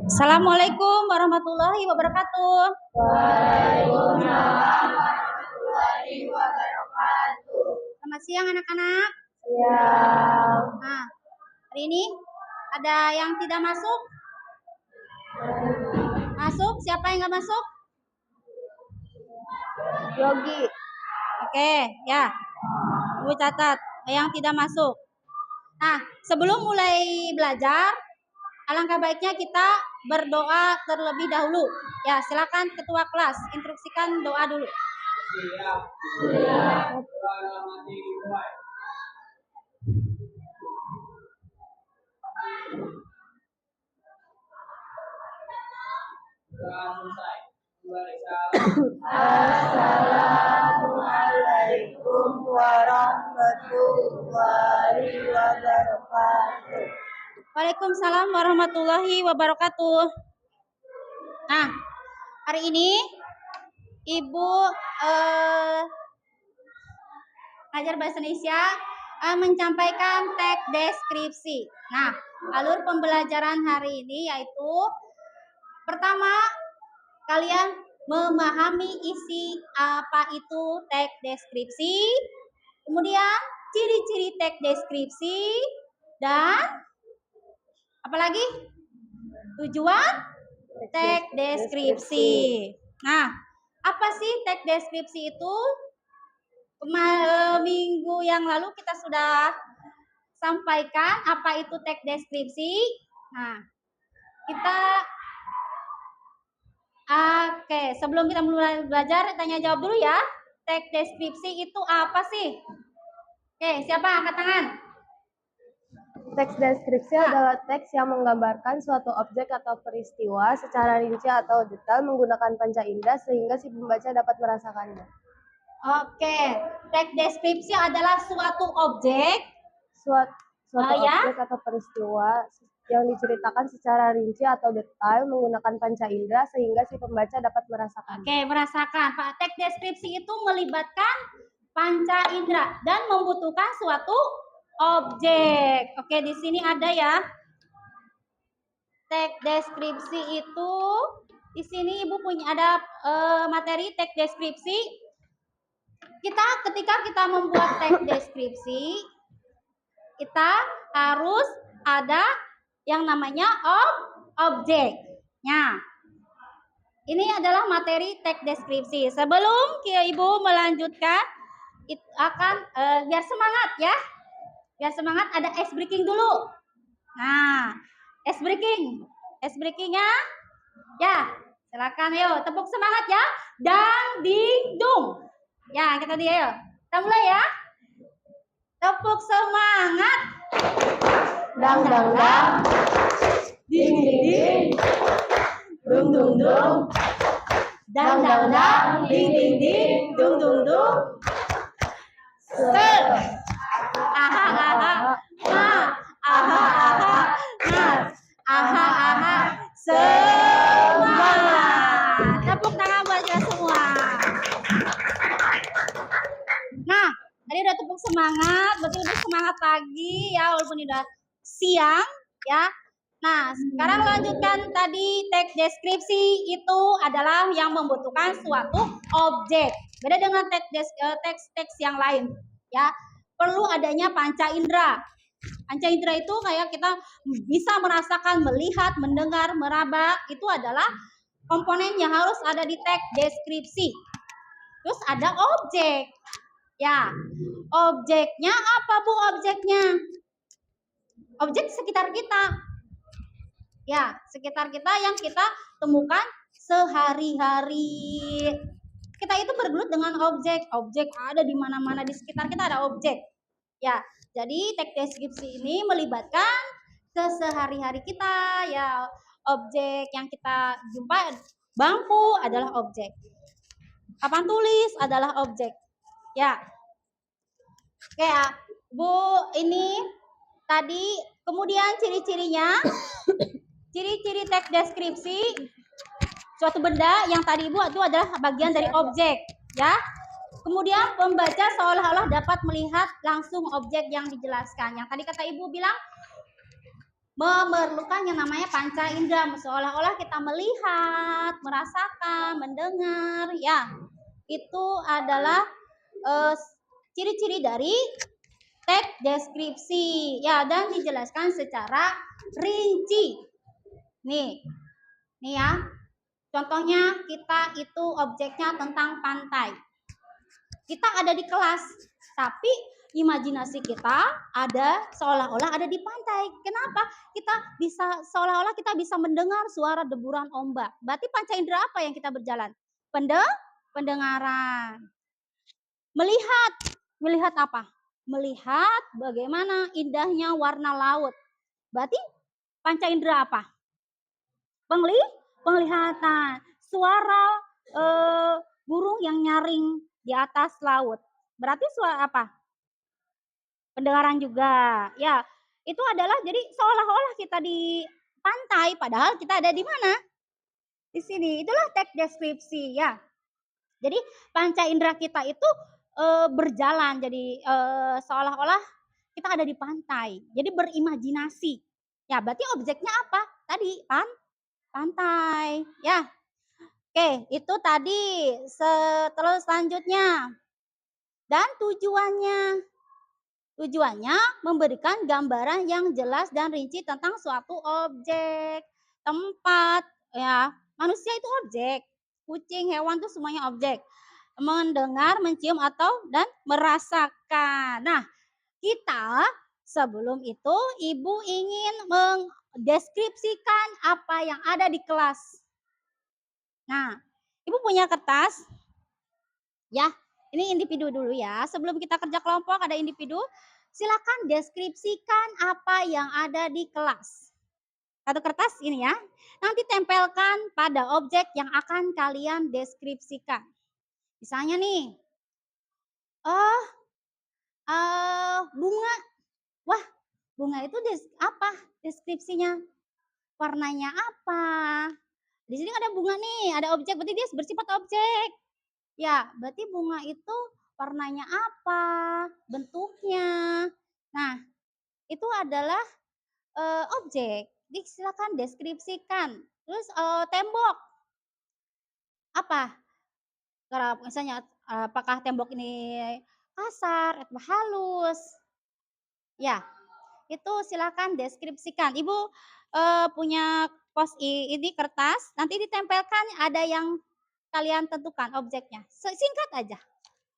Assalamualaikum warahmatullahi wabarakatuh. Waalaikumsalam warahmatullahi wabarakatuh. Selamat siang anak-anak. Siang. Nah, hari ini ada yang tidak masuk? Masuk? Siapa yang nggak masuk? Yogi. Oke, ya. Ibu catat yang tidak masuk. Nah, sebelum mulai belajar, alangkah baiknya kita berdoa terlebih dahulu. Ya, silakan ketua kelas instruksikan doa dulu. Siap. Assalamualaikum warahmatullahi wabarakatuh. Waalaikumsalam warahmatullahi wabarakatuh. Nah, hari ini Ibu ngajar bahasa Indonesia menyampaikan teks deskripsi. Nah, alur pembelajaran hari ini yaitu pertama, kalian memahami isi apa itu teks deskripsi, kemudian ciri-ciri teks deskripsi, dan apalagi tujuan teks deskripsi. Nah, apa sih teks deskripsi itu? Minggu yang lalu kita sudah sampaikan apa itu teks deskripsi. Nah, sebelum kita mulai belajar, tanya jawab dulu ya. Teks deskripsi itu apa sih? Oke, siapa angkat tangan? Teks deskripsi adalah teks yang menggambarkan suatu objek atau peristiwa secara rinci atau detail menggunakan panca indera sehingga si pembaca dapat merasakannya. Oke, teks deskripsi adalah suatu objek, objek atau peristiwa yang diceritakan secara rinci atau detail menggunakan panca indera sehingga si pembaca dapat merasakannya. Oke, merasakan. Teks deskripsi itu melibatkan panca indera dan membutuhkan suatu objek. Oke, di sini ada ya. Teks deskripsi itu di sini Ibu punya ada materi teks deskripsi. Ketika kita membuat teks deskripsi, kita harus ada yang namanya objeknya. Ini adalah materi teks deskripsi. Sebelum Ibu melanjutkan, akan biar semangat ya. Biar semangat ada ice breaking dulu. Nah, ice breakingnya, ya silakan ayo tepuk semangat ya. Dang ding dung. Ya kita dia yuk. Kita mulai ya. Tepuk semangat. Dang dang dang. Ding ding ding. Dung dung dung. Dang dang dang. Ding ding ding. Dung dung dung. Aha aha. Nah. Aha aha. Nah. Aha aha. Semangat. Tepuk tangan buat kita semua. Nah, tadi udah tepuk semangat, berarti udah semangat pagi ya, walaupun udah siang ya. Nah, sekarang lanjutkan tadi teks deskripsi itu adalah yang membutuhkan suatu objek. Beda dengan teks yang lain ya. Perlu adanya panca indera. Panca indera itu kayak kita bisa merasakan, melihat, mendengar, meraba, itu adalah komponen yang harus ada di teks deskripsi. Terus ada objek. Ya, objeknya apa Bu objeknya? Objek sekitar kita. Ya, sekitar kita yang kita temukan sehari-hari. Kita itu bergelut dengan objek. Objek ada di mana-mana, di sekitar kita ada objek. Ya, jadi teks deskripsi ini melibatkan kesehari-hari kita. Ya, objek yang kita jumpa, bangku adalah objek. Papan tulis adalah objek. Ya. Oke ya, Bu, ini tadi kemudian ciri-cirinya. Ciri-ciri teks deskripsi suatu benda yang tadi Ibu itu adalah bagian dari objek, ya. Kemudian pembaca seolah-olah dapat melihat langsung objek yang dijelaskan. Yang tadi kata Ibu bilang memerlukan yang namanya panca indera, seolah-olah kita melihat, merasakan, mendengar, ya. Itu adalah ciri-ciri dari teks deskripsi, ya, dan dijelaskan secara rinci. Nih ya. Contohnya kita itu objeknya tentang pantai. Kita ada di kelas, tapi imajinasi kita ada seolah-olah ada di pantai. Kenapa? Kita bisa seolah-olah kita bisa mendengar suara deburan ombak. Berarti panca indera apa yang kita berjalan? Pendengaran. Melihat apa? Melihat bagaimana indahnya warna laut. Berarti panca indera apa? Penglihatan. Suara burung yang nyaring di atas laut. Berarti suara apa? Pendengaran juga. Ya, itu adalah jadi seolah-olah kita di pantai, padahal kita ada di mana? Di sini. Itulah teks deskripsi, ya. Jadi panca indera kita itu berjalan, jadi seolah-olah kita ada di pantai. Jadi berimajinasi. Ya, berarti objeknya apa? Tadi pantai, ya. Oke, itu tadi. Terus selanjutnya. Dan tujuannya memberikan gambaran yang jelas dan rinci tentang suatu objek, tempat, ya. Manusia itu objek, kucing, hewan itu semuanya objek. Mendengar, mencium dan merasakan. Nah, kita sebelum itu Ibu ingin mendeskripsikan apa yang ada di kelas. Nah, Ibu punya kertas, ya. Ini individu dulu ya. Sebelum kita kerja kelompok ada individu. Silakan deskripsikan apa yang ada di kelas. Satu kertas ini ya. Nanti tempelkan pada objek yang akan kalian deskripsikan. Misalnya nih, bunga. Wah, bunga itu apa deskripsinya? Warnanya apa? Di sini ada bunga nih, ada objek, berarti dia bersifat objek. Ya, berarti bunga itu warnanya apa? Bentuknya. Nah, itu adalah objek. Silakan deskripsikan. Terus tembok. Apa? Misalnya apakah tembok ini kasar atau halus? Ya, itu silakan deskripsikan. Ibu punya ini kertas, nanti ditempelkan ada yang kalian tentukan objeknya. Singkat aja.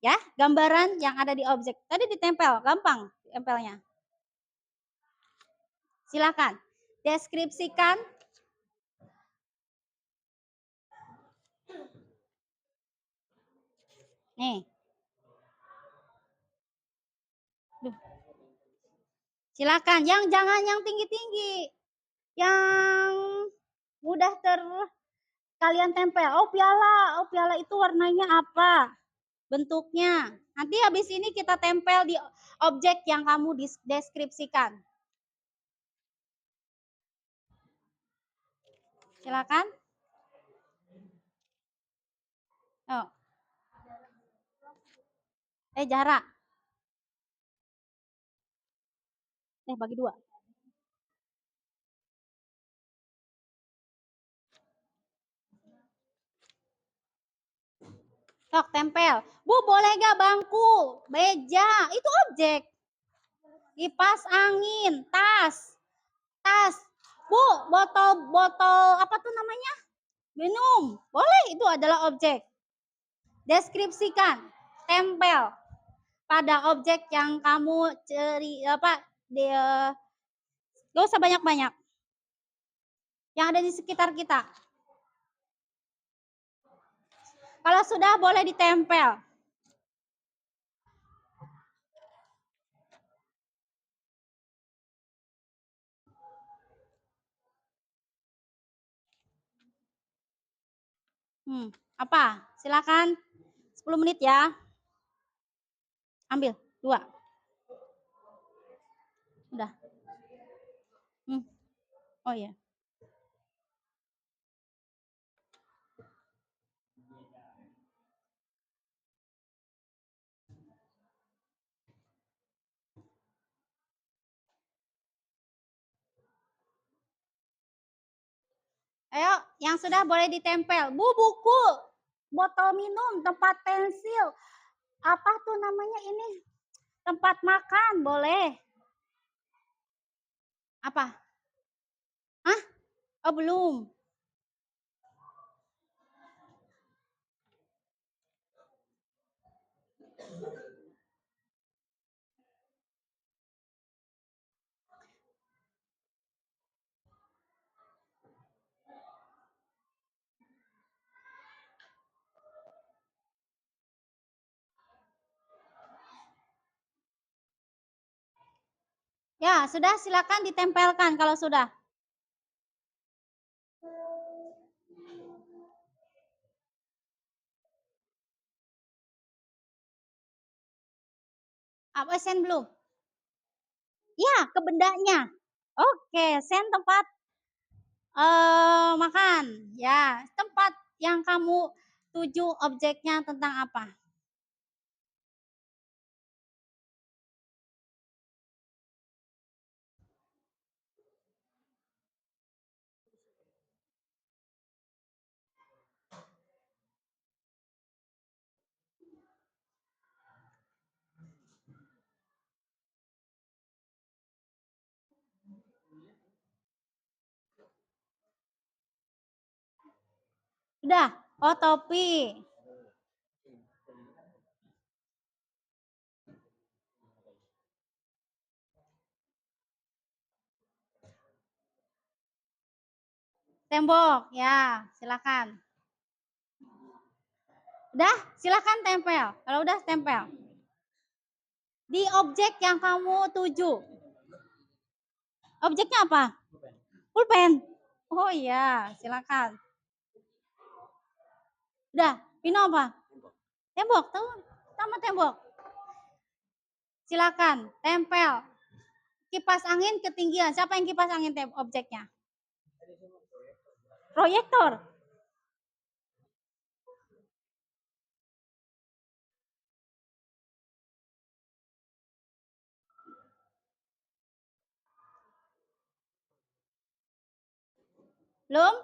Ya, gambaran yang ada di objek. Tadi ditempel, gampang tempelnya. Silakan deskripsikan. Nih. Silakan, jangan yang tinggi-tinggi. Yang mudah kalian tempel. Oh, piala itu warnanya apa? Bentuknya. Nanti habis ini kita tempel di objek yang kamu deskripsikan. Silakan. Oh. Jarak. Bagi 2. Sok, tempel. Bu, boleh gak bangku, meja, itu objek. Kipas angin, tas. Bu, botol apa tuh namanya? Minum. Boleh, itu adalah objek. Deskripsikan, tempel pada objek yang kamu gak usah banyak-banyak. Yang ada di sekitar kita. Kalau sudah boleh ditempel. Apa? Silakan. 10 menit ya. Ambil 2. Udah. Oh ya. Ayo, yang sudah boleh ditempel. Bu, buku, botol minum, tempat pensil. Apa tuh namanya ini? Tempat makan, boleh. Apa? Hah? Oh, belum. Ya, sudah silakan ditempelkan kalau sudah. Apa sen belum? Ya, ke bendanya. Oke, sen tempat makan. Ya, tempat yang kamu tuju objeknya tentang apa? Sudah. Oh, topi. Tembok. Ya, silakan. Udah, silakan tempel. Kalau udah tempel. Di objek yang kamu tuju. Objeknya apa? Pulpen. Oh iya, silakan. Udah, Pino apa? Tembok, tuh. Sama tembok. Silakan, tempel. Kipas angin ketinggian. Siapa yang kipas angin objeknya? Proyektor. Belum?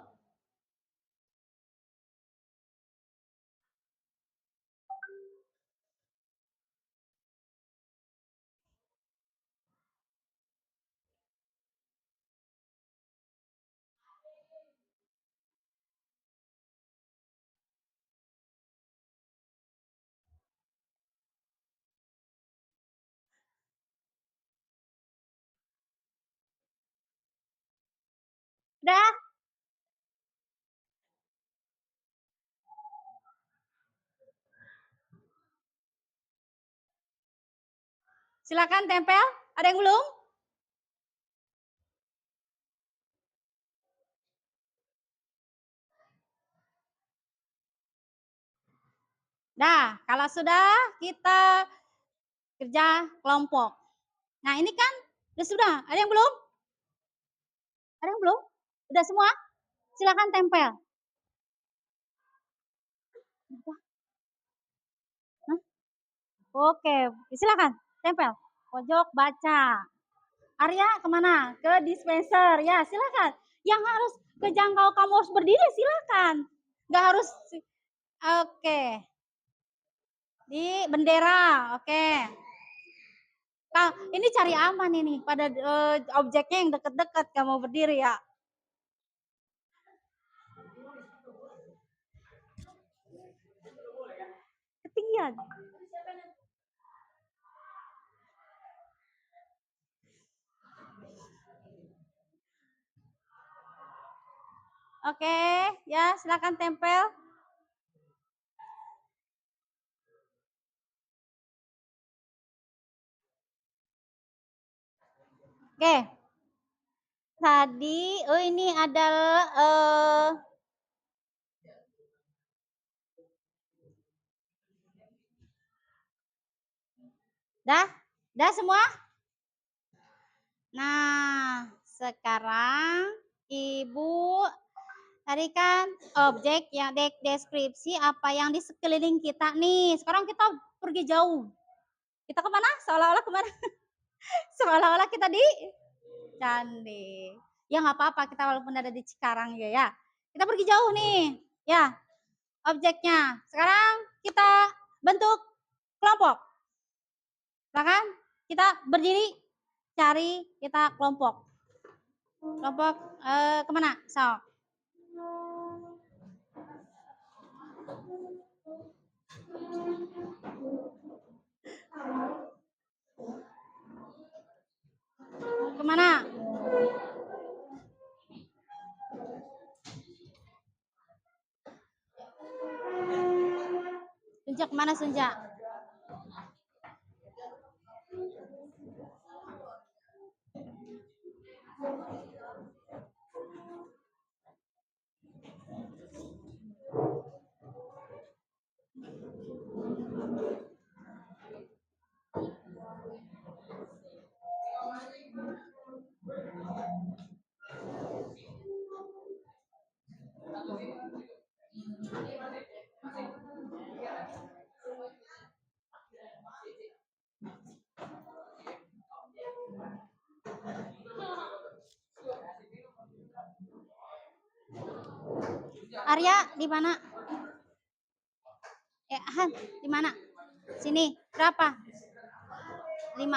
Udah? Silakan tempel. Ada yang belum? Nah, kalau sudah kita kerja kelompok. Nah, ini kan sudah. Ada yang belum? Ada yang belum? Udah semua? Silakan tempel. Hah? Oke, silakan tempel. Pojok baca. Arya kemana? Ke dispenser. Ya, silakan. Yang harus kejangkau kamu harus berdiri, silakan. Nggak harus. Oke. Di bendera. Oke. Nah, ini cari aman ini. Pada objeknya yang deket-deket kamu berdiri ya. Ketinggian. Oke, ya silakan tempel. Oke. Tadi, oh ini adalah dah? Dah semua? Nah, sekarang Ibu tadi kan objek yang deskripsi apa yang di sekeliling kita nih. Sekarang kita pergi jauh. Kita kemana? Seolah-olah kemana? Seolah-olah kita di Candi. Ya nggak apa-apa kita walaupun ada di Cikarang ya. Kita pergi jauh nih, ya objeknya. Sekarang kita bentuk kelompok. Silakan kita berdiri, cari kita kelompok. Kelompok kemana? So. Kemana? Sunja kemana Sunja? Arya di mana? Han di mana? Sini. Berapa? 5.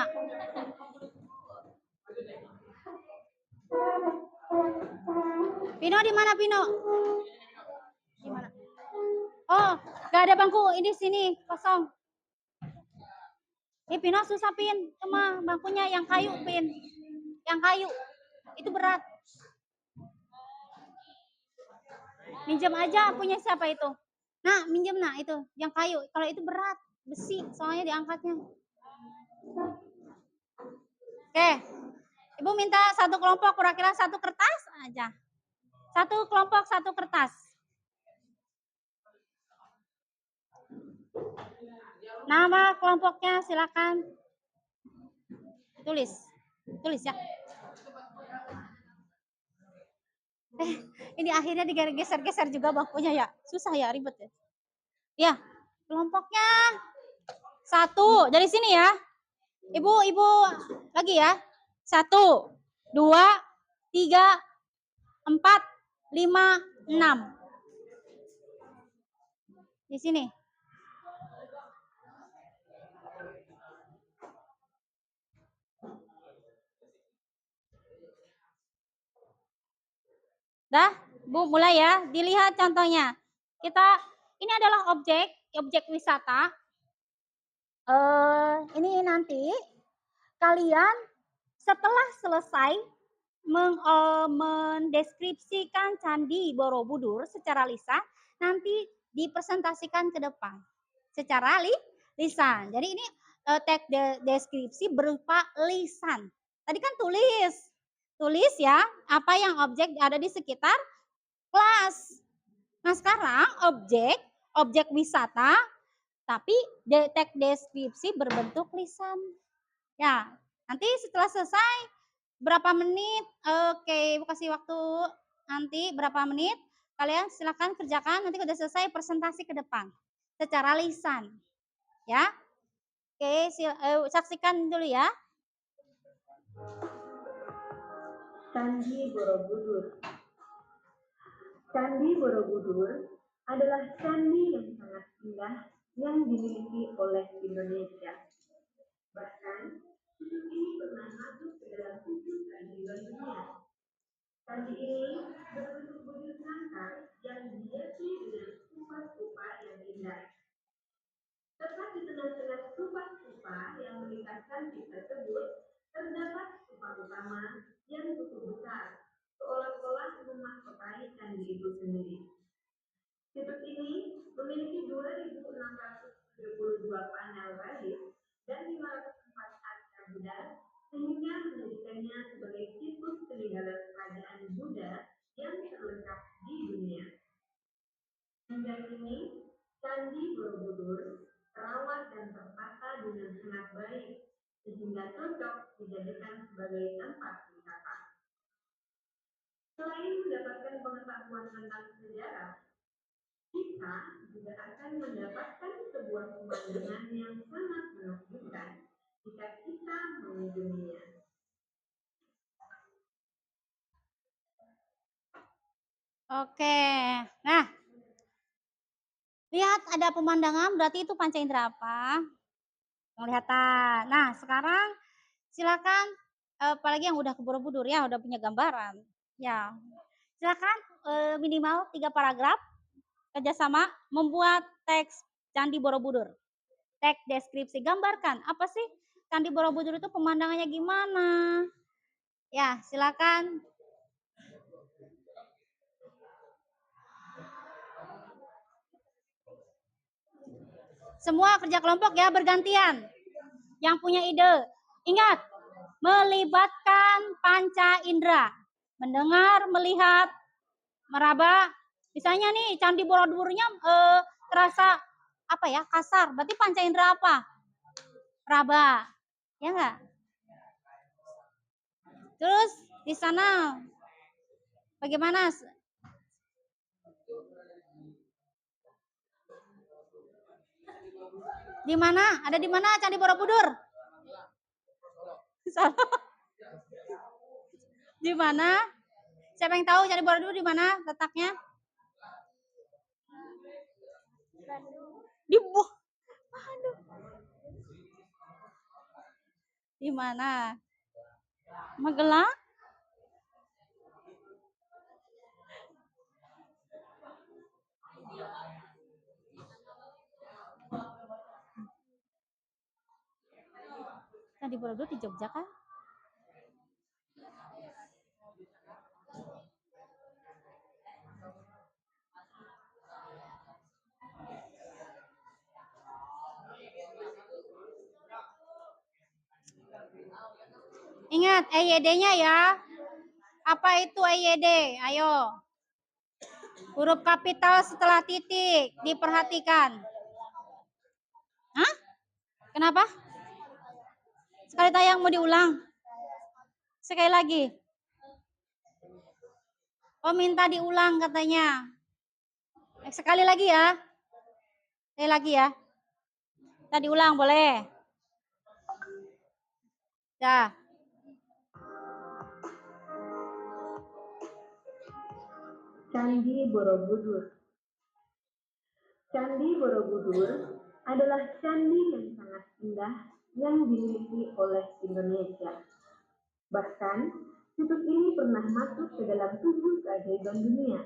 Pino di mana Pino? Di mana? Oh, gak ada bangku. Ini sini kosong. Pino susah Pin. Cuma bangkunya yang kayu Pin. Yang kayu. Itu berat. Minjem aja punya siapa itu? Nah, minjem nah itu, yang kayu. Kalau itu berat, besi, soalnya diangkatnya. Oke. Ibu minta satu kelompok kira-kira 1 kertas aja. 1 kelompok 1 kertas. Nama kelompoknya silakan tulis. Tulis ya. Ini akhirnya digeser-geser juga bangkunya ya. Susah ya, ribet ya. Ya, kelompoknya 1 dari sini ya. Ibu lagi ya. 1, 2, 3, 4, 5, 6. Di sini. Dah, Bu, mulai ya. Dilihat contohnya. Ini adalah objek wisata. Ini nanti kalian setelah selesai mendeskripsikan Candi Borobudur secara lisan, nanti dipresentasikan ke depan secara lisan. Jadi ini teks deskripsi berupa lisan. Tadi kan tulis ya apa yang objek ada di sekitar kelas. Nah sekarang objek wisata tapi teks deskripsi berbentuk lisan. Ya, nanti setelah selesai berapa menit? Oke, Ibu kasih waktu nanti berapa menit? Kalian silakan kerjakan, nanti udah selesai presentasi ke depan secara lisan. Ya. Oke, saksikan dulu ya. Candi Borobudur. Candi Borobudur adalah candi yang sangat indah yang dimiliki oleh Indonesia. Bahkan, situs ini pernah masuk ke dalam 7 keajaiban dunia. Candi ini berbentuk bujur semangka yang dihiasi dengan stupa-stupa yang indah. Tepat di tengah-tengah stupa-stupa yang melingkar candi tersebut, terdapat stupa utama yang cukup besar, seolah-olah memahkotai candi itu sendiri. Situs ini memiliki 2.672 panel relief dan 504 arca Buddha, sehingga menjadikannya sebagai situs peninggalan kerajaan Buddha yang terlengkap di dunia. Hingga kini, Candi Borobudur terawat dan tertata dengan sangat baik, sehingga cocok dijadikan sebagai tempat wisata. Selain mendapatkan pengetahuan tentang sejarah, kita juga akan mendapatkan sebuah pemandangan yang sangat menakjubkan jika kita mengunjunginya. Oke. Nah, lihat ada pemandangan berarti itu panca indera apa? Penglihatan. Nah, sekarang silakan apalagi yang udah ke Borobudur ya, udah punya gambaran. Ya. Silakan minimal 3 paragraf kerjasama membuat teks Candi Borobudur. Teks deskripsi, gambarkan apa sih Candi Borobudur itu pemandangannya gimana? Ya, silakan. Semua kerja kelompok ya, bergantian. Yang punya ide, ingat, melibatkan panca indera. Mendengar, melihat, meraba. Misalnya nih, Candi Borobudurnya terasa apa ya, kasar. Berarti panca indera apa? Raba. Ya enggak? Terus di sana bagaimana? Di mana? Ada di mana Candi Borobudur? Di mana? Siapa yang tahu Candi Borobudur di mana letaknya? Di Aduh. Di mana? Magelang? Candi Borobudur di Jogja kan? Ingat EYD-nya ya. Apa itu EYD? Ayo. Huruf kapital setelah titik. Diperhatikan. Hah? Kenapa? Sekali tayang mau diulang? Sekali lagi. Oh, minta diulang katanya. Sekali lagi ya. Sekali lagi ya. Kita diulang boleh. Dah. Candi Borobudur. Candi Borobudur adalah candi yang sangat indah yang dimiliki oleh Indonesia. Bahkan, situs ini pernah masuk ke dalam 7 keajaiban dunia.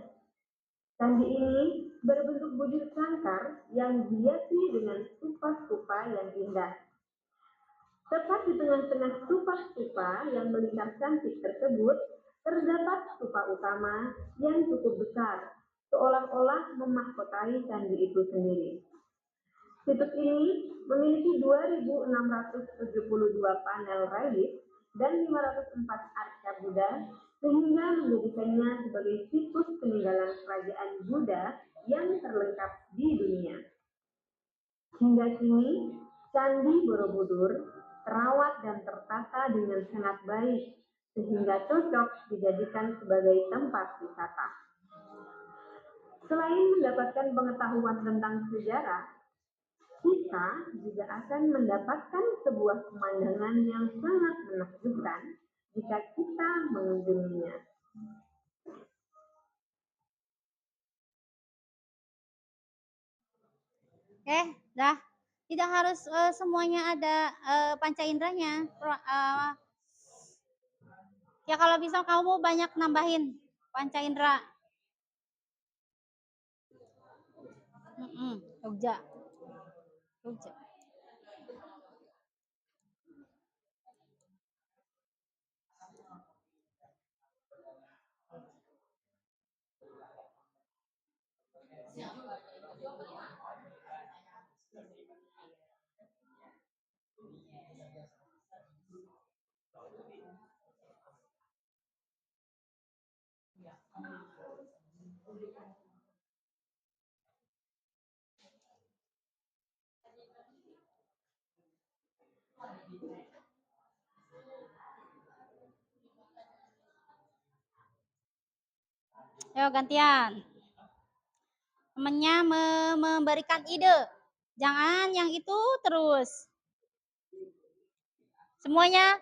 Candi ini berbentuk bujur sangkar yang dihiasi dengan stupa-stupa yang indah. Tepat di tengah-tengah stupa-stupa yang melingkar cantik tersebut, terdapat stupa utama yang cukup besar, seolah-olah memahkotai candi itu sendiri. Situs ini memiliki 2.672 panel relief dan 504 arca Buddha, sehingga menjadikannya sebagai situs peninggalan kerajaan Buddha yang terlengkap di dunia. Hingga kini, Candi Borobudur terawat dan tertata dengan sangat baik, sehingga cocok dijadikan sebagai tempat wisata. Selain mendapatkan pengetahuan tentang sejarah, kita juga akan mendapatkan sebuah pemandangan yang sangat menakjubkan jika kita mengunjunginya. Oke, dah. Tidak harus semuanya ada panca inderanya. Ya kalau bisa kamu banyak nambahin panca indera. Jogja. Jogja. Ayo gantian. Temennya memberikan ide. Jangan yang itu terus. Semuanya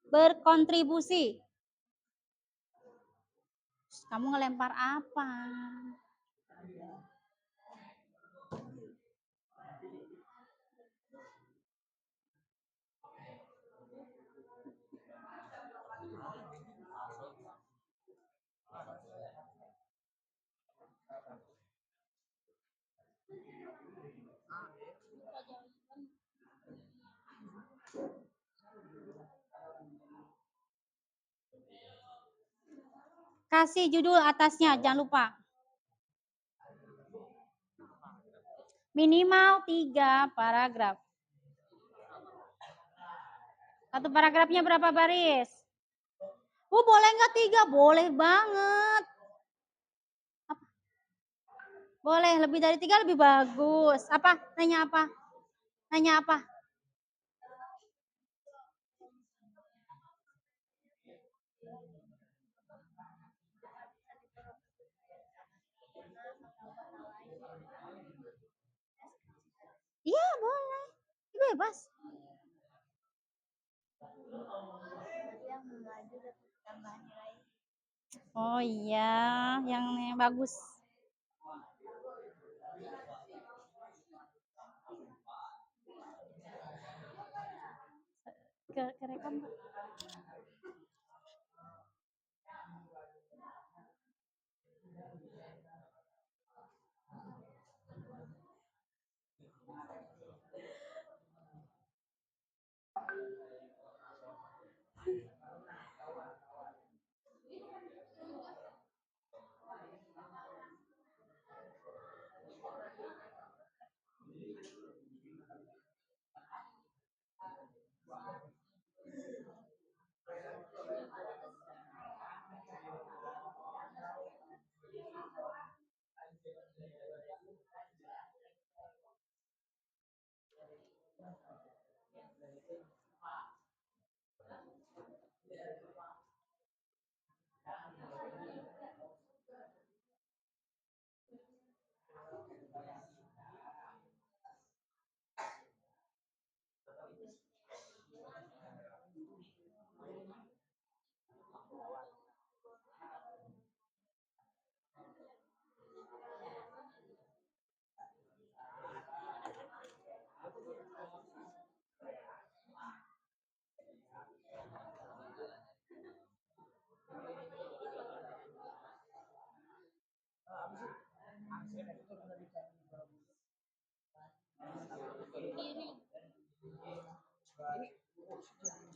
berkontribusi. Kamu ngelempar apa? Kasih judul atasnya, jangan lupa. Minimal 3 paragraf. Satu paragrafnya berapa baris? Boleh nggak 3? Boleh banget. Apa? Boleh, lebih dari 3 lebih bagus. Apa? Nanya apa? Nanya apa? Iya, boleh. Bebas. Oh iya, yang bagus. Kerekam, Pak.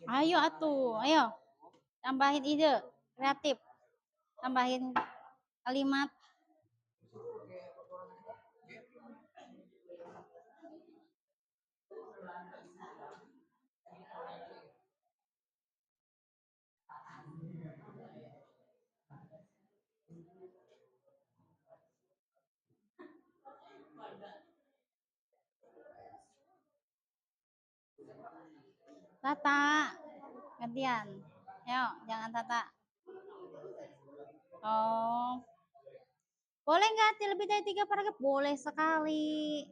Ayo atuh, ayo. Tambahin ide, kreatif. Tambahin kalimat. Tata, gantian. Ayo, jangan Tata. Oh, boleh nggak lebih dari 3 paragraf? Boleh sekali.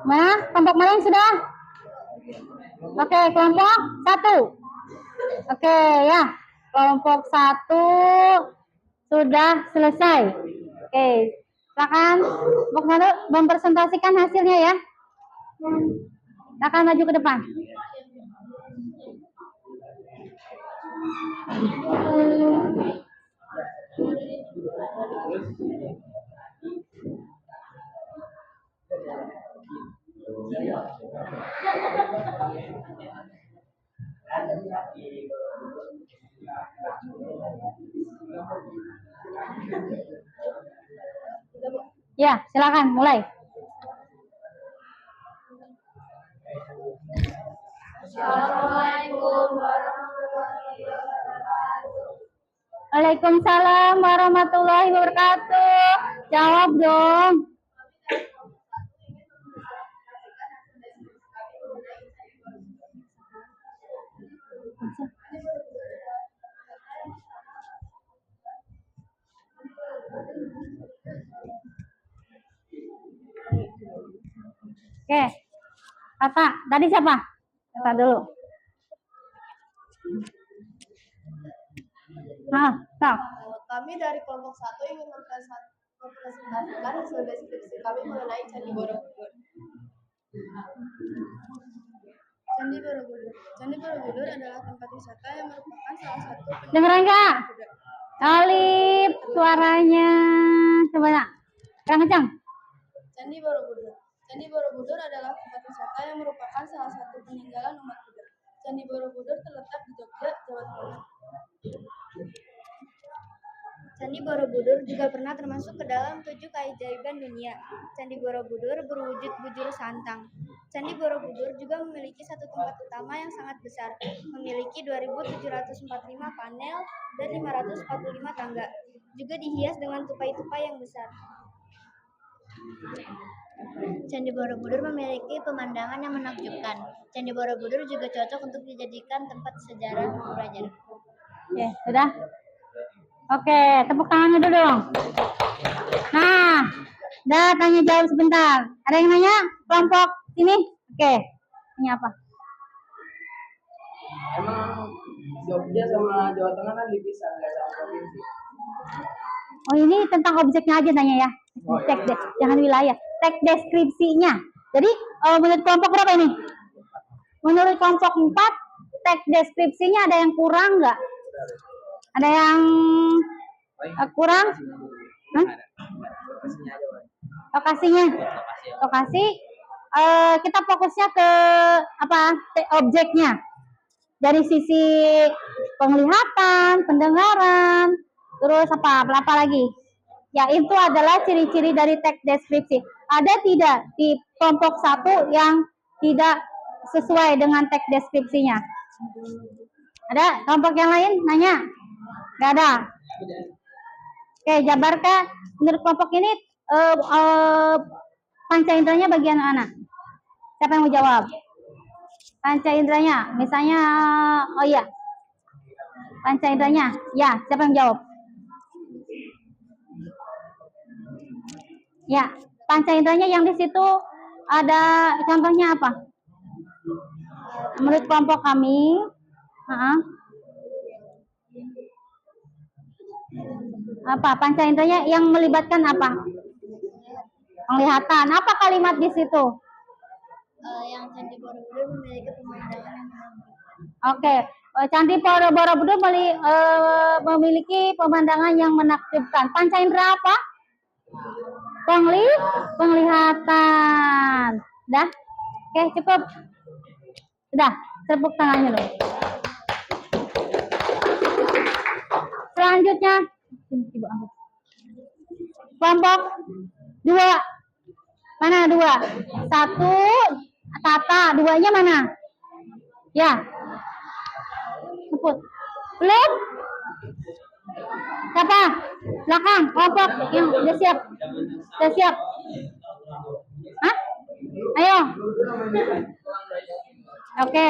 Mana? Kelompok mana yang sudah? Oke, kelompok 1. Oke, ya. Kelompok 1 sudah selesai. Oke, silakan kelompok 1 mempresentasikan hasilnya ya. Silakan maju ke depan. Ya, silakan mulai. Waalaikumsalam warahmatullahi wabarakatuh. Jawab dong. Oke. Kata, tadi siapa? Kata dulu. Tak. Kami dari kelompok 1 ingin mempresentasikan hasil deskripsi kami mengenai Candi Borobudur. Candi Borobudur. Candi Borobudur adalah tempat wisata yang merupakan salah satu Dengeran nggak? Alif suaranya. Coba nak. Kencang. Candi Borobudur. Candi Borobudur adalah tempat wisata yang merupakan salah satu peninggalan umat Buddha. Candi Borobudur terletak di Jogja, Jawa Tengah. Candi Borobudur juga pernah termasuk ke dalam 7 keajaiban dunia. Candi Borobudur berwujud bujur santang. Candi Borobudur juga memiliki satu tempat utama yang sangat besar, memiliki 2.745 panel dan 545 tangga. Juga dihias dengan tupai-tupai yang besar. Candi Borobudur memiliki pemandangan yang menakjubkan. Candi Borobudur juga cocok untuk dijadikan tempat sejarah belajar. Oke, sudah? Oke, tepuk tangannya dulu dong. Nah, udah tanya jawab sebentar. Ada yang nanya? Kelompok sini? Oke, ini apa? Emang Jogja sama Jawa Tengah kan dipisah, nggak ada provinsi. Oh, ini tentang objeknya aja nanya ya. Teks jangan wilayah. Teks deskripsinya. Jadi, menurut kelompok berapa ini? Menurut kelompok 4, teks deskripsinya ada yang kurang nggak? Ada yang kurang? Lokasinya. Lokasi. Kita fokusnya ke apa? Objeknya. Dari sisi penglihatan, pendengaran, terus apa lagi? Ya, itu adalah ciri-ciri dari teks deskripsi. Ada tidak di kelompok 1 yang tidak sesuai dengan teks deskripsinya? Ada kelompok yang lain nanya? Nggak ada. Oke, jabarkan menurut kelompok ini panca inderanya bagian mana? Siapa yang mau jawab? Panca inderanya, misalnya, oh iya, panca inderanya, ya, siapa yang jawab? Ya, panca inderanya yang di situ ada contohnya apa? Menurut kelompok kami, apa panca inderanya yang melibatkan apa? Penglihatan. Apa kalimat di situ? Yang Candi Borobudur memiliki pemandangan yang menakjubkan. Oke, Candi Borobudur memiliki pemandangan yang menakjubkan. Panca indera apa? Penglihatan. Dah? Oke, cukup. Sudah, tepuk tangannya dong. Selanjutnya, Ibu angkat. Kelompok 2. Mana 2? 1 Tata, 2-nya mana? Ya. Cepet. Belum? Siapa? Belakang, kelompok yang udah siap. Udah siap. Hah? Ayo. Oke.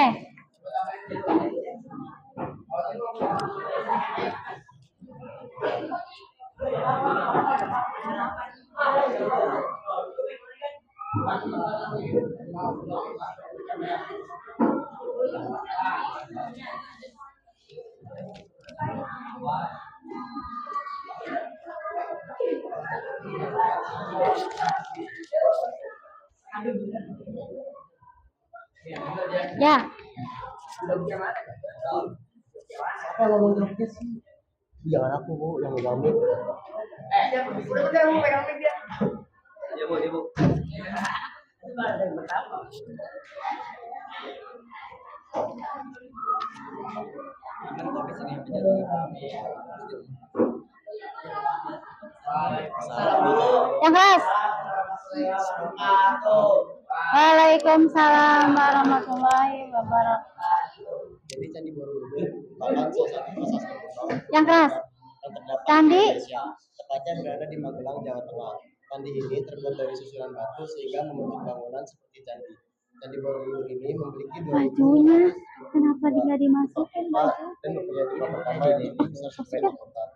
Ya. Apa ngomong joknya sih? Jangan aku bu yang gambar. Udah mau pegang mic dia. Ya bu. Yang keras. Waalaikumsalam warahmatullahi wabarakatuh. Jadi Candi Borobudur merupakan salah satu prasasti kuno Yang keras. yang terdapat Candi. di Indonesia, tepatnya berada di Magelang, Jawa Tengah. Candi ini terbuat dari susunan batu sehingga membentuk bangunan seperti candi. Candi Borobudur ini memiliki Bajunya kenapa nggak dimasukin pipa baju? dan mempunyai pipa pertama yang besar sampai 6 meter.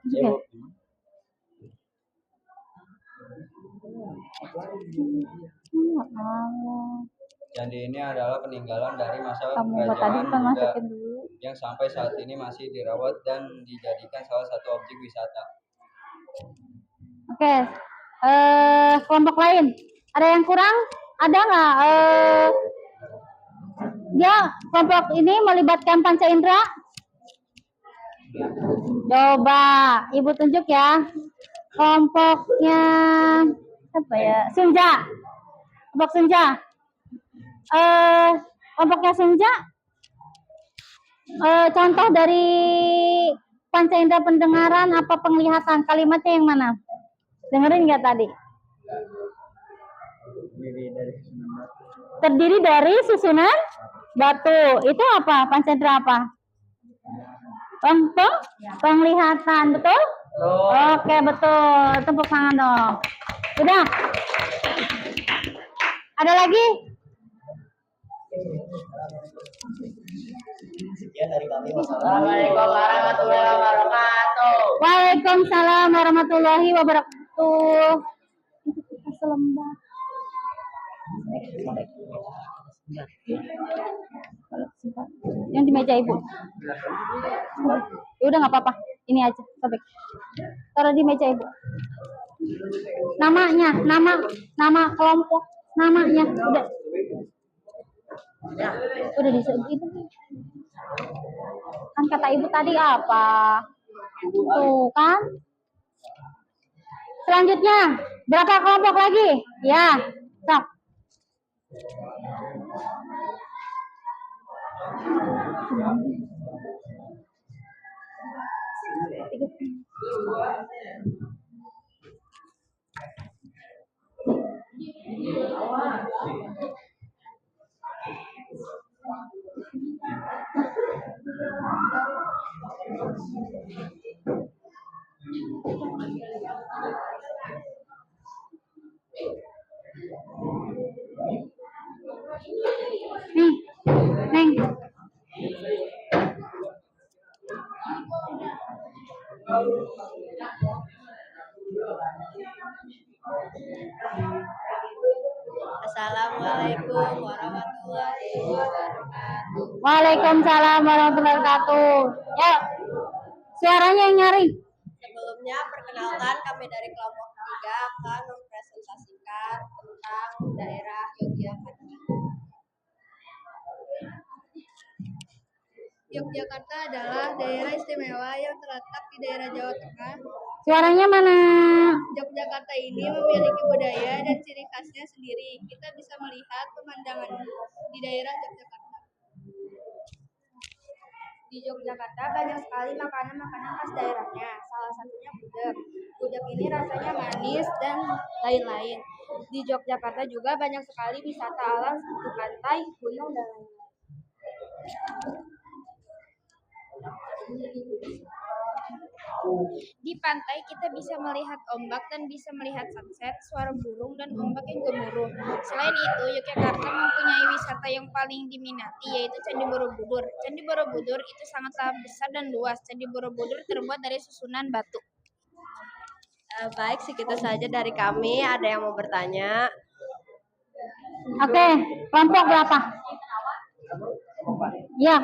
Ya Allah. Candi ini adalah peninggalan dari masa Kamu tadi kerajaan bukan Buddha masukin dulu. yang sampai saat ini masih dirawat dan dijadikan salah satu objek wisata. Oke. Kelompok lain. Ada yang kurang? Ada nggak? Dia kelompok ini melibatkan panca indera. Coba Ibu tunjuk ya. Kelompoknya apa ya? Sunja. Kelompok Sunja. Kelompoknya Sunja. Contoh dari panca indera pendengaran apa penglihatan, kalimatnya yang mana? Dengerin nggak tadi? Terdiri dari susunan batu. Itu apa? Panca indera apa? Penglihatan, betul? Oke, betul. Tepuk tangan dong. Sudah. Ada lagi? Sekian dari kami. Assalamualaikum warahmatullahi wabarakatuh. Waalaikumsalam warahmatullahi wabarakatuh. Selembar. Yang di meja Ibu. Ya udah nggak apa-apa. Ini aja, sobek. Taruh di meja Ibu. Namanya, nama kelompok, namanya udah. Udah disebut. Kan kata Ibu tadi apa? Tuh kan. Selanjutnya, berapa kelompok lagi? Ya, sok. Nih, Neng. Assalamualaikum warahmatullahi wabarakatuh. Waalaikumsalam warahmatullahi wabarakatuh. Ya, suaranya yang nyaring. Sebelumnya, perkenalkan kami dari kelompok 3 akan mempresentasikan tentang daerah Yogyakarta. Yogyakarta adalah daerah istimewa yang terletak di daerah Jawa Tengah. Suaranya mana? Yogyakarta ini memiliki budaya dan ciri khasnya sendiri. Kita bisa melihat pemandangan di daerah Yogyakarta. Di Yogyakarta banyak sekali makanan-makanan khas daerahnya. Salah satunya gudeg. Gudeg ini rasanya manis dan lain-lain. Di Yogyakarta juga banyak sekali wisata alam seperti pantai, gunung, dan lain-lain. Di pantai kita bisa melihat ombak dan bisa melihat sunset, suara burung dan ombak yang gemuruh. Selain itu, Yogyakarta mempunyai wisata yang paling diminati yaitu Candi Borobudur. Candi Borobudur itu sangatlah besar dan luas. Candi Borobudur terbuat dari susunan batu. Baik, segitu saja dari kami. Ada yang mau bertanya? Oke, kelompok berapa? Iya,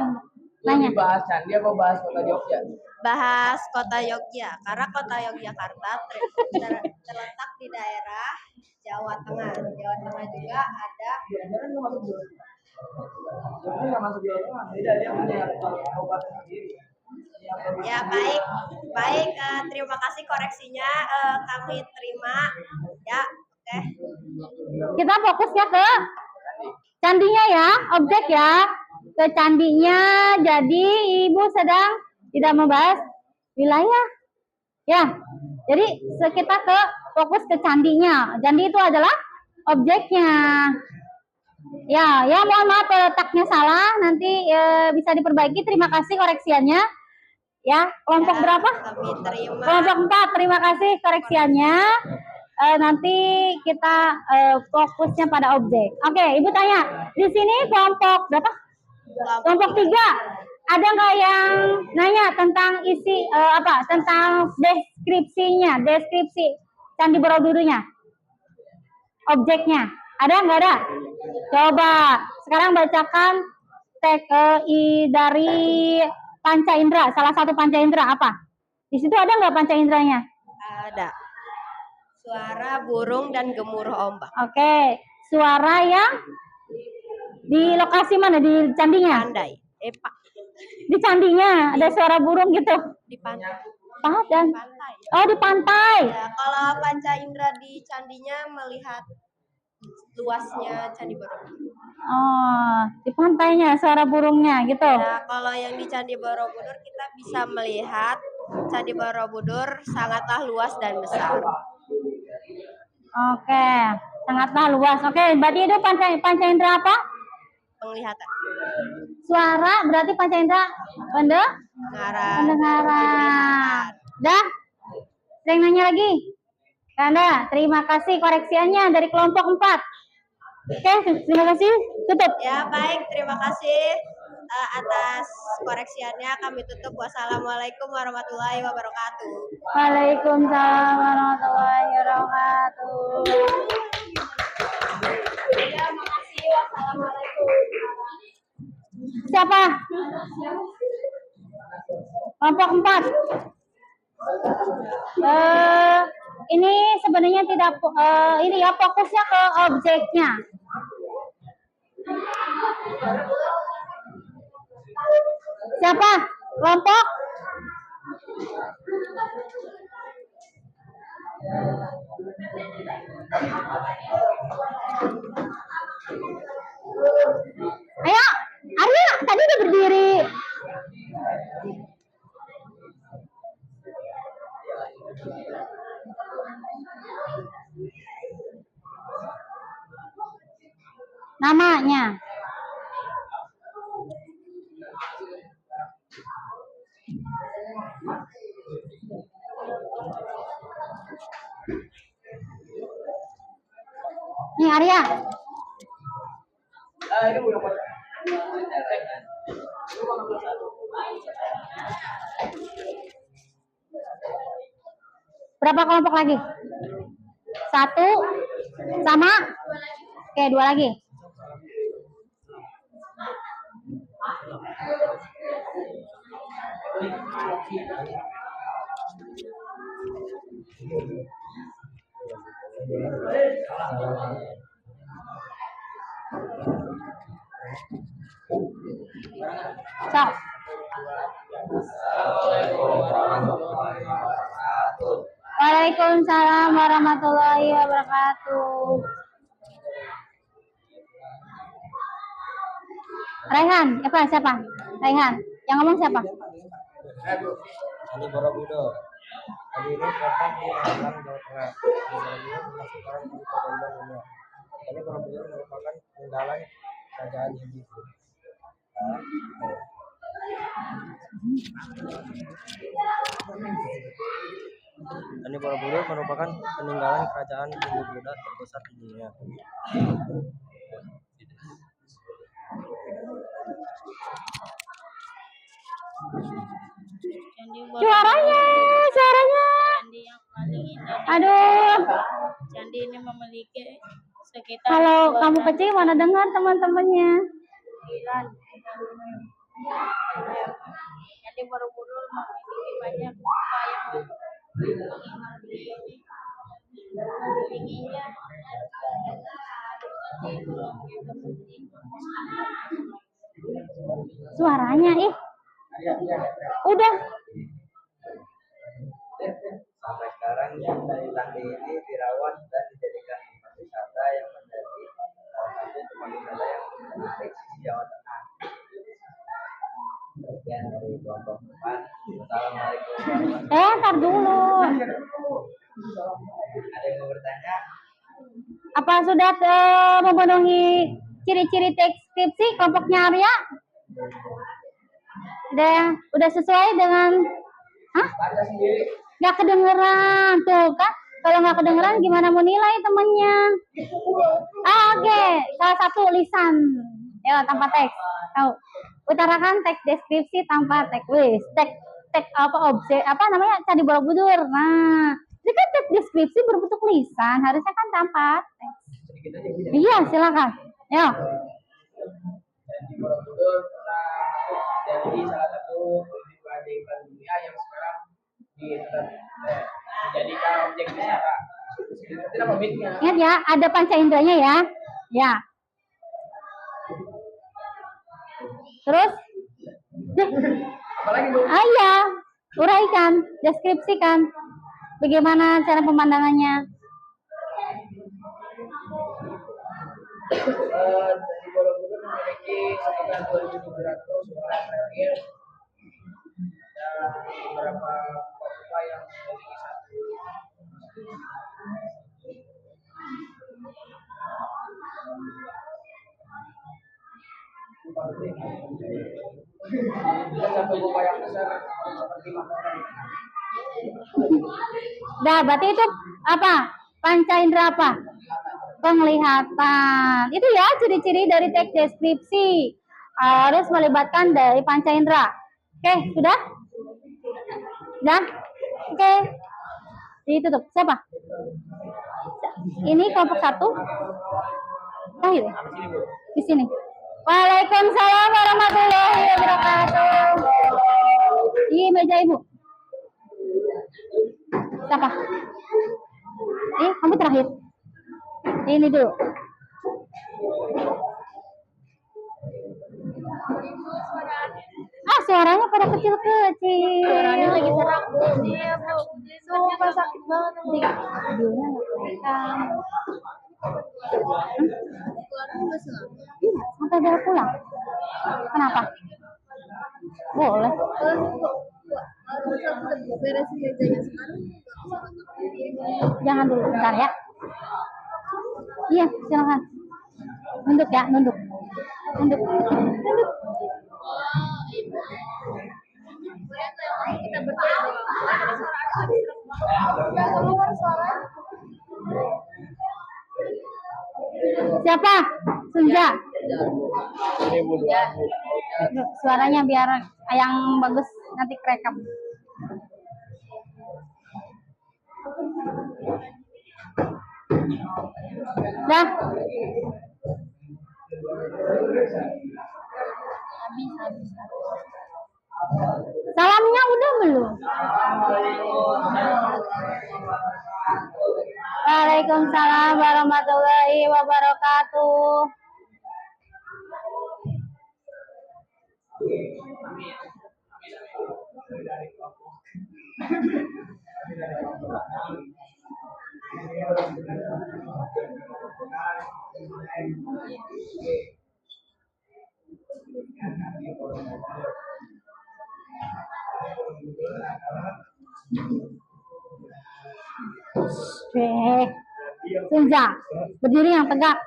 tanya. Lebih bahas candi apa bahas kota Jogja? Bahas kota Yogyakarta, karena kota Yogyakarta terletak di daerah Jawa Tengah. Jawa Tengah juga ada. Jogja kan nggak masuk Jawa Tengah. Jogja nggak masuk Jawa Tengah. Beda, dia punya kabupaten sendiri. Ya, baik. Terima kasih koreksinya. Kami terima. Ya, oke. Kita fokus ya ke candinya ya, objek ya. Ke candinya, jadi Ibu sedang tidak membahas wilayah. Ya, jadi kita fokus ke candinya. Candi itu adalah objeknya. Ya, mohon maaf letaknya salah, nanti bisa diperbaiki. Terima kasih koreksiannya. Ya, kelompok berapa? Kami terima. Kelompok 4, terima kasih koreksiannya. Nanti kita fokusnya pada objek. Oke, Ibu tanya. Di sini kelompok berapa? Kelompok 3. Ada nggak yang nanya tentang isi tentang deskripsinya, deskripsi Candi Borobudurnya? Objeknya. Ada nggak ada? Coba sekarang bacakan teks dari panca indera, salah satu panca indera apa? Di situ ada nggak panca inderanya? Ada. Suara burung dan gemuruh ombak. Oke, suara yang di lokasi mana? Di candinya? Pandai. Pak. Di candinya ada suara burung gitu. Di pantai. Dan Pantai. oh di pantai. Ya, kalau panca indera di candinya melihat luasnya Candi Borobudur. Oh, di pantainya suara burungnya gitu. Nah, kalau yang di Candi Borobudur kita bisa melihat Candi Borobudur sangatlah luas dan besar. Oke, sangatlah luas. Oke, berarti itu panca indera apa? Penglihatan. Suara berarti panca indera pendengaran. Dah? Ada yang nanya lagi? Kanda, terima kasih koreksiannya dari kelompok 4. Oke, terima kasih. Tutup. Ya, baik. Terima kasih atas koreksiannya. Kami tutup. Wassalamualaikum warahmatullahi wabarakatuh. Waalaikumsalam warahmatullahi wabarakatuh. Ya, makasih. Wassalamualaikum. Siapa? Kelompok 4. Ini sebenarnya tidak ini ya, fokusnya ke objeknya. Siapa? Kelompok? Ayo, Arya, tadi udah berdiri. Namanya. Nih Arya. Ini udah Berapa kelompok lagi? 1 sama? Oke, 2 lagi. Sok. Waalaikumsalam warahmatullahi wabarakatuh. Raihan, siapa? Raihan. Yang ngomong siapa? Candi Borobudur. Candi ini terletak di Magelang, Jawa Tengah. Candi Borobudur termasuk dalam buku pameran dunia. Candi Borobudur merupakan peninggalan kerajaan Hindu. Candi Borobudur merupakan peninggalan kerajaan Hindu-Buddha terbesar di dunia. Candi Suaranya. Candi yang paling indah. Aduh. Candi ini memiliki sekitar Kalau kamu kecil mana dengar teman-temannya? 9. Candi Borobudur memiliki banyak kota yang tingginya Suaranya udah. Sampai sekarang candi ini dirawat dan dijadikan tempat wisata yang menjadi salah satu tempat wisata yang menarik di Jawa Tengah. Sekian dari kelompok 4. Wassalamualaikum. Ntar dulu. Ada yang mau bertanya? Apa sudah memenuhi ciri-ciri teks skripsi kelompoknya Arya? Udah sesuai dengan Gak kedengeran tuh kan? Kalau nggak kedengeran gimana mau nilai temennya? Oke. Salah satu lisan, ya tanpa teks. Tahu? Utarakan teks deskripsi tanpa teks. Teks apa objek apa namanya Candi Borobudur. Nah, ini kan teks deskripsi berbentuk lisan, harusnya kan tanpa teks. Iya, silakan. Ya. Candi Borobudur pernah jadi salah satu keajaiban dunia yang sekarang dijadikan objek wisata. Tidak pemiliknya. Ingat ya, ada panca inderanya ya. Ya. Terus? Apalagi Bu? Iya, uraikan, deskripsikan. Bagaimana cara pemandangannya? Candi Borobudur memiliki sekitar 2.700 orang terakhir dan beberapa kota yang memiliki satu. Dan satu gua yang besar seperti mahkota. Dah, berarti itu apa? Panca indera apa? Penglihatan. Itu ya ciri-ciri dari teks deskripsi. Harus melibatkan dari panca indera. Oke, sudah? Sudah? Oke. Ditutup. Siapa? Ini kelompok 1. Ayo. Di sini. Waalaikumsalam warahmatullahi wabarakatuh. Di meja ibu. Siapa? Kamu terakhir. Ini dulu. Suaranya pada kecil-kecil. Suaranya lagi serak, Bu. Iya, Bu. Sumpah sakit banget. Videonya sampai dia pulang. Kenapa? Boleh. Beresin mejanya sekarang. Jangan dulu, bentar ya. Iya, silakan. Nunduk ya, nunduk. Nunduk. Kita bertiga doang. Keluar suara. Siapa? Sunja. Suaranya biar yang bagus nanti kerekam. Dah. Habis. Salamnya udah belum? Waalaikumsalam warahmatullahi wabarakatuh. Sunja, berdiri yang tegak.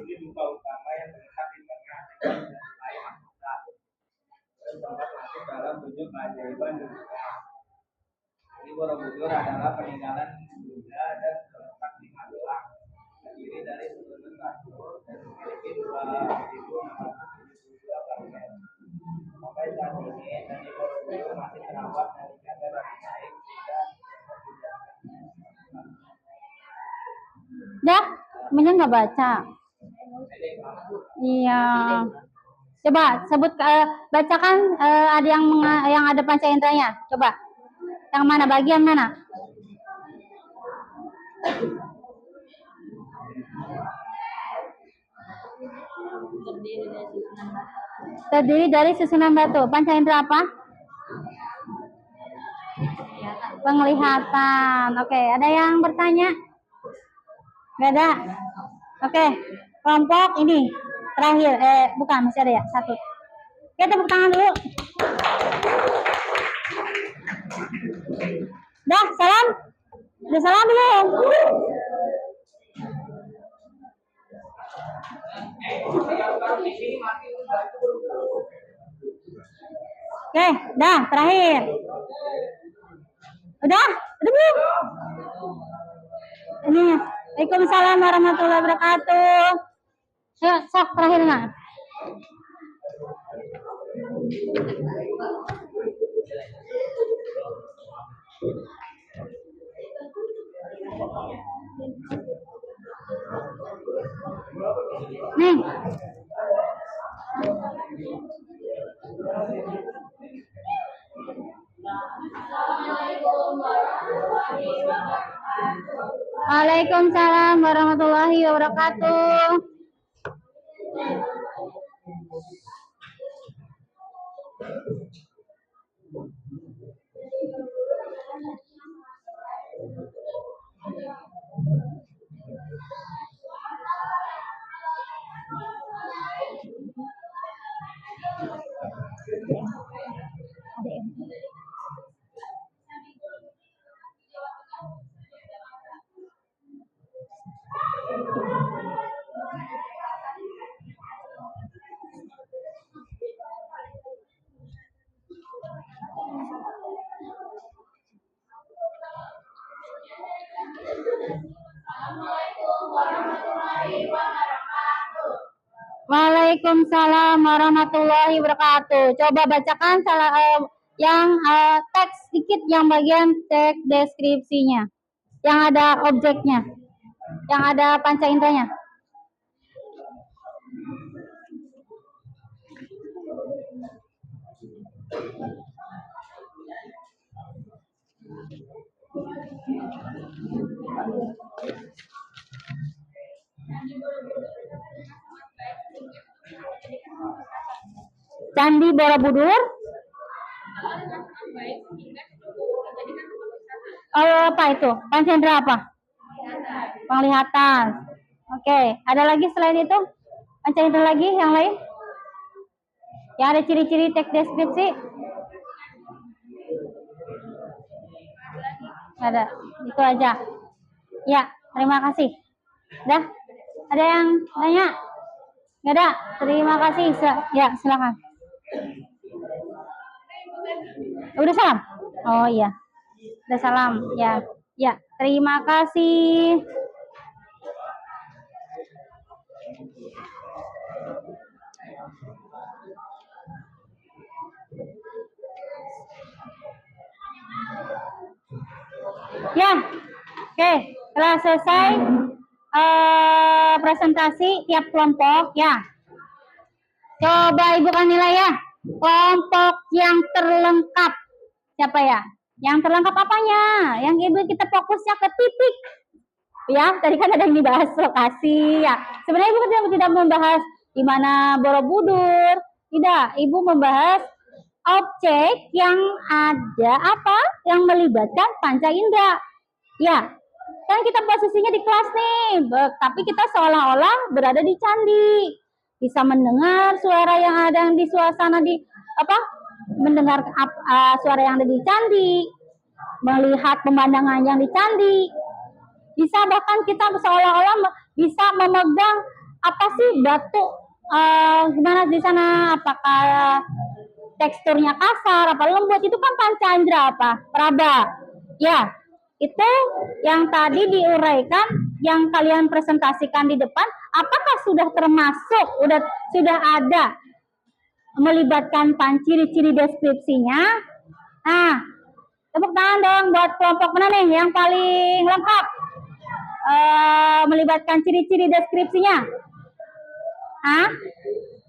memiliki dupa utama yang terletak di tengah dengan lain pusat. Dan tempat masuk dalam 7 keajaiban dunia. Candi Borobudur adalah peninggalan Buddha dan terletak di Magelang. Terdiri dari susunan batu dan memiliki 2.672 bangunan. Sampai saat ini, Candi Borobudur masih terawat dan dijaga dengan baik sehingga Dah, temennya nggak baca. Iya. Coba sebut bacakan ada yang ada panca inderanya. Coba. Yang mana? Bagian mana? Terdiri dari susunan batu. Panca indera apa? Penglihatan. Oke, ada yang bertanya? Nggak ada. Oke, kelompok ini terakhir. Bukan, masih ada ya? Satu. Oke, tepuk tangan dulu. Dah, salam. Udah salam belum? Oke, dah, terakhir. Udah belum? Ini, Waalaikumsalam warahmatullahi wabarakatuh. Ayo, sok terakhir nggak? Nih. Waalaikumsalam warahmatullahi wabarakatuh. Waalaikumsalam warahmatullahi wabarakatuh. Coba bacakan yang teks sedikit yang bagian teks deskripsinya, yang ada objeknya, yang ada panca inderanya. Candi Borobudur. Apa itu? Panca indera apa? Penglihatan. Oke, ada lagi selain itu? Panca indera lagi yang lain? Yang ada ciri-ciri teks deskripsi? Ada. Itu aja. Ya, terima kasih. Dah? Ada yang nanya? Nggak ada? Terima kasih. Ya, silakan. Udah salam? Oh iya. Udah salam. Ya. Ya, terima kasih. Ya. Oke, telah selesai presentasi tiap kelompok ya. Coba Ibu kan nilai ya. Kelompok yang terlengkap. Siapa ya? Yang terlengkap apanya? Yang Ibu kita fokusnya ke titik. Ya, tadi kan ada yang dibahas lokasi ya. Sebenarnya Ibu tidak membahas di mana Borobudur. Tidak, Ibu membahas objek yang ada apa? Yang melibatkan panca indera. Ya. Kan kita posisinya di kelas nih, tapi kita seolah-olah berada di candi. Bisa mendengar suara yang ada di suasana mendengar suara yang ada di candi, melihat pemandangan yang di candi. Bisa bahkan kita seolah-olah bisa memegang apa sih batu? Gimana di sana? Apakah teksturnya kasar, apa lembut? Itu kan panca indera apa? Peraba. Ya, itu yang tadi diuraikan, yang kalian presentasikan di depan. Apakah sudah termasuk, sudah ada melibatkan ciri-ciri deskripsinya? Nah, tepuk tangan dong buat kelompok mana nih yang paling lengkap melibatkan ciri-ciri deskripsinya.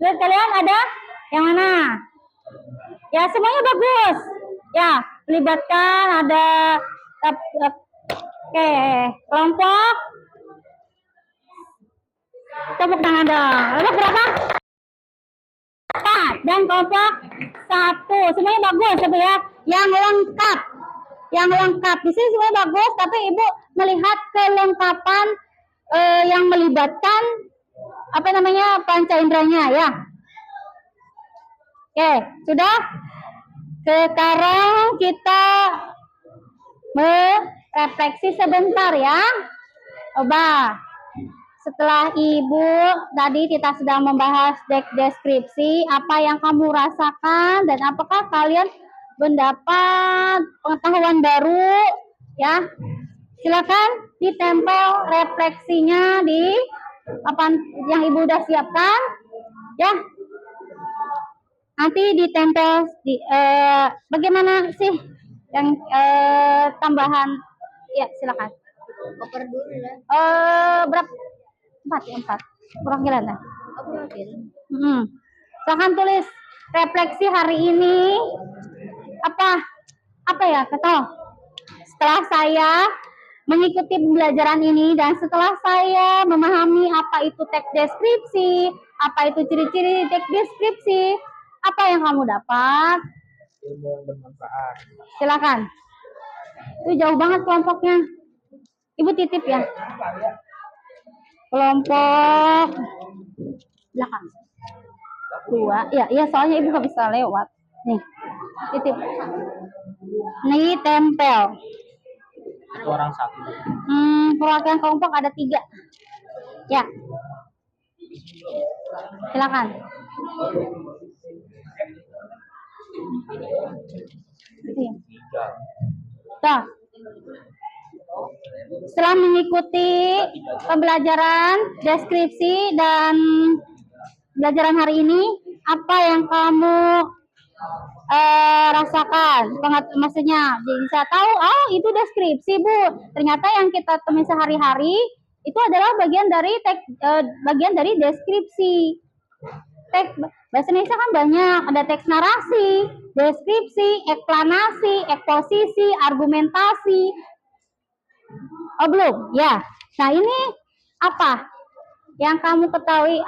Lihat kalian ada yang mana? Ya, semuanya bagus. Ya, melibatkan ada oke, kelompok. Tepuk tangan dong. Kelompok berapa? 4 dan kelompok 1. Semuanya bagus ya. Yang lengkap. Yang lengkap di sini semuanya bagus, tapi Ibu melihat kelengkapan yang melibatkan panca inderanya ya. Oke, sudah. Sekarang kita merefleksi sebentar ya. Coba. Setelah Ibu tadi kita sedang membahas deskripsi, apa yang kamu rasakan dan apakah kalian mendapat pengetahuan baru ya? Silakan ditempel refleksinya di papan yang Ibu udah siapkan ya. Nanti ditempel di bagaimana sih yang tambahan ya, silakan. Koper dulu ya. Berapa? 4 kurang kelihatan. Silahkan tulis refleksi hari ini apa ya, kata setelah saya mengikuti pembelajaran ini dan setelah saya memahami apa itu teks deskripsi, apa itu ciri-ciri teks deskripsi, apa yang kamu dapat? Ilmu yang bermanfaat. Silakan. Itu jauh banget kelompoknya. Ibu titip ya. Kelompok belakang 2 ya soalnya Ibu nggak bisa lewat nih, titip nih, tempel Orang 1. perwakilan kelompok ada 3 ya, silakan. Tuh. Setelah mengikuti pembelajaran deskripsi dan pembelajaran hari ini, apa yang kamu rasakan? Maksudnya bisa tahu, oh itu deskripsi Bu. Ternyata yang kita temui sehari-hari itu adalah bagian dari deskripsi. Teks bahasa Indonesia kan banyak, ada teks narasi, deskripsi, eksplanasi, eksposisi, argumentasi. Oh belum, ya. Nah ini apa yang kamu ketahui?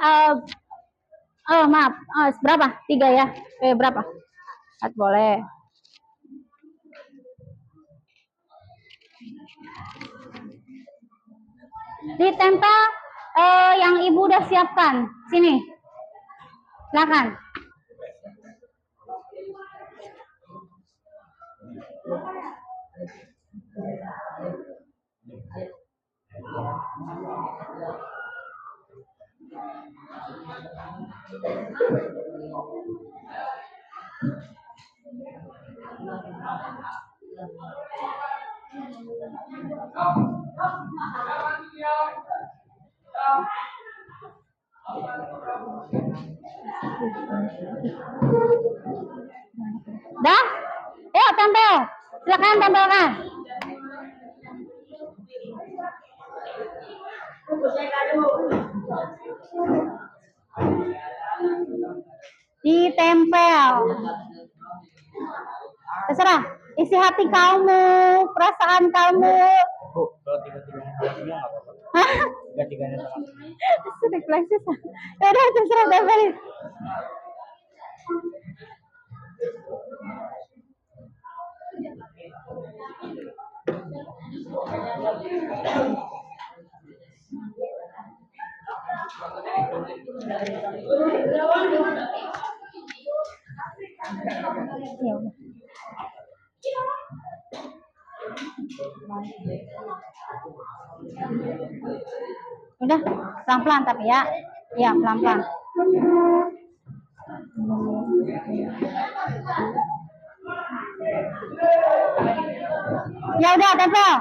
Maaf, berapa? 3 ya? Berapa? 4 boleh. Ditempel yang Ibu udah siapkan. Sini. Silakan. Dah? Yuk tempel. Silakan tempelkan. Ditempel. Terserah. Isi hati kamu, perasaan kamu. Bu, kalau 3-3-nya nggak apa-apa. 3-3-nya sama. Sudah flashis. Ya udah, terserah tempelin. Ya udah. Udah, pelan-pelan tapi ya. Ya, pelan-pelan. Ya udah, tempel.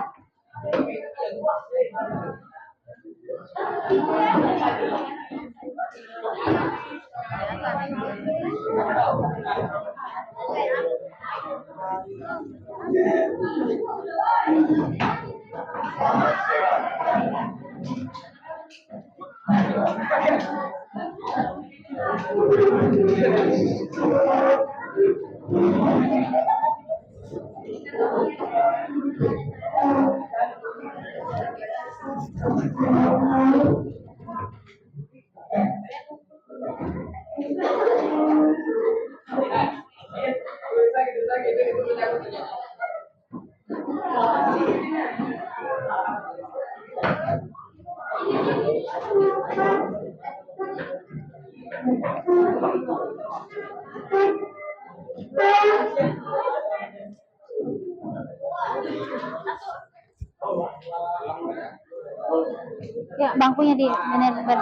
Ya, bangkunya di bener-bener.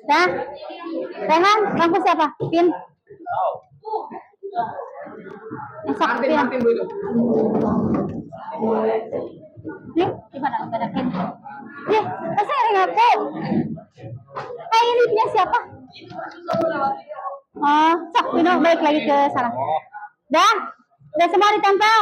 Dah. Rehan, bangku siapa? Pin. Esok Pin. Martin Bu itu. Nih, gimana? Gak ada Pin. Nih, masa ada aku? Ini punya siapa? Oh, sok, Pino balik lagi ke sana. Dah, udah semua ditempel.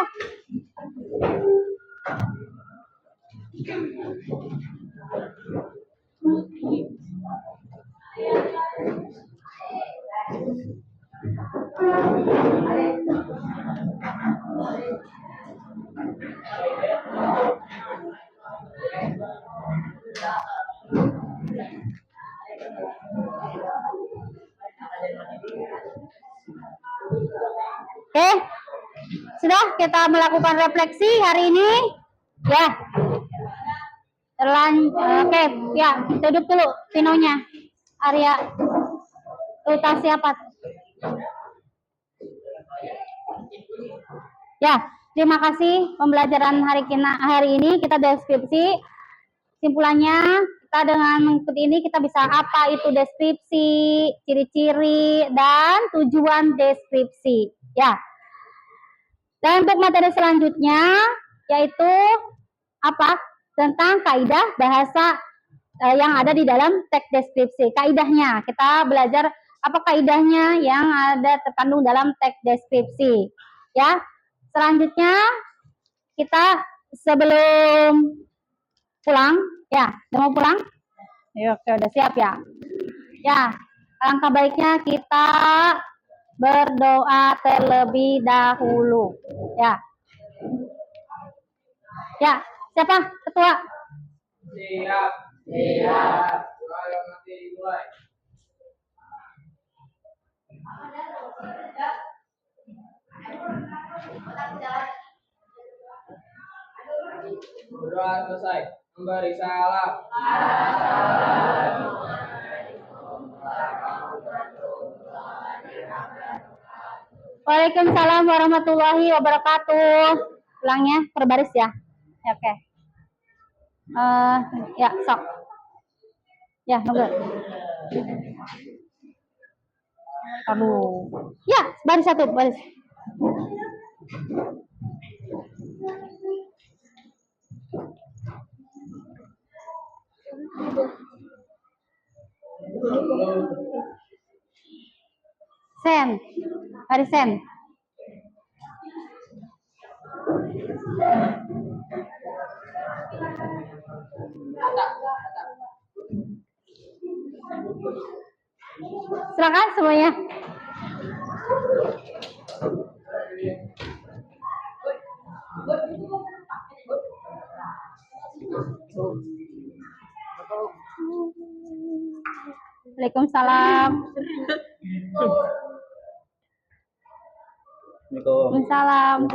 Oke, sudah kita melakukan refleksi hari ini. Ya, oke, ya duduk dulu Pinonya. Arya Uta siapa? Ya, terima kasih pembelajaran hari ini kita deskripsi. Simpulannya kita dengan mengikuti ini kita bisa apa itu deskripsi, ciri-ciri dan tujuan deskripsi. Ya. Dan untuk materi selanjutnya yaitu apa? Tentang kaidah bahasa yang ada di dalam teks deskripsi. Kaidahnya, kita belajar apa kaidahnya yang ada terkandung dalam teks deskripsi. Ya. Selanjutnya kita sebelum pulang, ya, udah mau pulang? Ya, oke, udah siap ya. Ya, alangkah baiknya kita berdoa terlebih dahulu. Ya. Ya, siapa ketua? Siap. Siap. Ayo nanti mulai. Berdoa selesai. Memberi salam. Waalaikumsalam warahmatullahi wabarakatuh. Pulangnya perbaris ya. Ya, oke. Ya, sok. Ya, nunggu. Aduh. Ya, baris satu, baris. Sen, baris sen. Silakan semuanya. Waalaikumsalam. Waalaikumsalam.